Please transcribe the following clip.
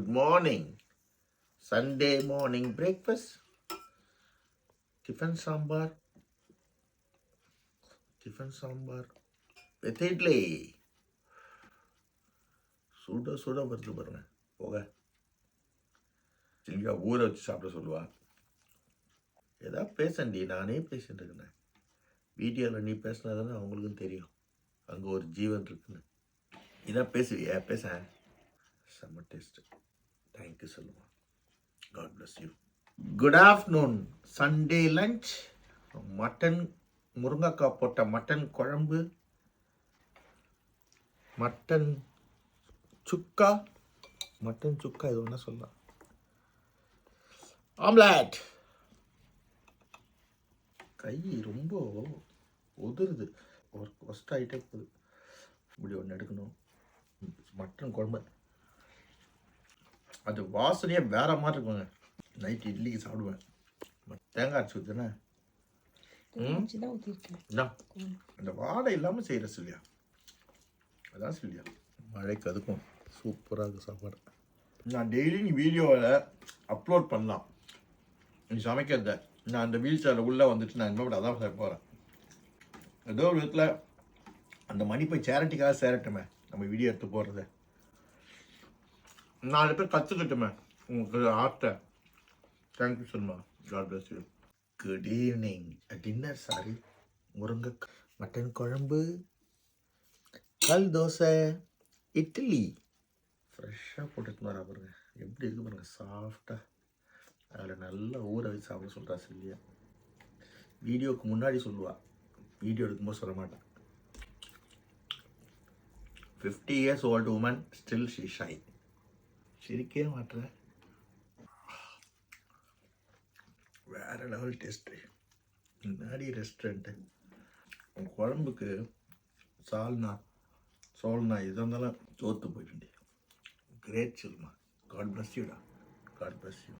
Good morning. Sunday morning breakfast. Tiffin sambar. With idli. சுட வருது பாருங்க போக. சில்வியா ஊற வச்சு சாப்பிட சொல்லுவா. ஏதாவது பேசண்டி, நானே பேசிட்டு இருக்கேன். வீடியோவில் நீ பேசினா தானே அவங்களுக்கும் தெரியும் அங்கே ஒரு ஜீவன் இருக்குன்னு. இதான் பேசுவியா? பேச செம்ம டேஸ்ட். தேங்க்யூ சொல்லுவான். God bless you. Good afternoon. Sunday lunch. Mutton, முருங்கைக்காய் போட்ட மட்டன் குழம்பு, மட்டன் சுக்கா இது ஒன்றா சொல்லலாம், ஆம்லேட். கை ரொம்ப உதிருது, ஒரு ஒஸ்ட் ஆகிட்டே போகுது. இப்படி ஒன்று எடுக்கணும். மட்டன் குழம்பு அது வாசனையே வேற மாதிரி இருக்குங்க. நைட் இட்லிக்கு சாப்பிடுவேன். தேங்காய் அரைச்சி ஊற்றுனே அந்த வாடை இல்லாமல் செய்கிற சில்வியா. அதான் சில்வியா. மழைக்கு அதுக்கும் சூப்பராக இருக்குது சாப்பாடு. நான் டெய்லி நீ வீடியோவில் அப்லோட் பண்ணலாம். நீ சமைக்கிறத நான் அந்த வீல் சேரில் உள்ளே வந்துட்டு நான் இன்னும் அதான் சார் போகிறேன். ஏதோ ஒரு விதத்தில் அந்த மணி போய் சேரிட்டிக்காக சேரட்டுமே நம்ம வீடியோ எடுத்து போடுறது. 4 பேர் கற்றுக்கட்டுமே உங்களுக்கு ஆர்ட்டை. தேங்க்யூ சொல்லுமா. God bless you. Good evening. Dinner sorry. முருங்கைக்காய் மட்டன் குழம்பு, கல் தோசை, இட்லி. ஃப்ரெஷ்ஷாக போட்டுட்டு வரா பாருங்க, எப்படி இருக்கு பாருங்க, சாஃப்டாக. அதில் நல்லா ஊற வச்சு சாப்பிட சொல்கிறா சில்வியா. வீடியோவுக்கு முன்னாடி சொல்லுவா, வீடியோ எடுக்கும்போது சொல்ல மாட்டேன். 50 years old woman, still she shy. சிரிக்கவே மாட்டேன். வேற லெவல் டேஸ்ட்டு. முன்னாடி ரெஸ்டாரண்ட்டு குழம்புக்கு சோல்னா எதாக இருந்தாலும் தோற்று போயிட்டு. கிரேட் சொல்லுமா. காட் பிளஸ் யூடா. God bless you.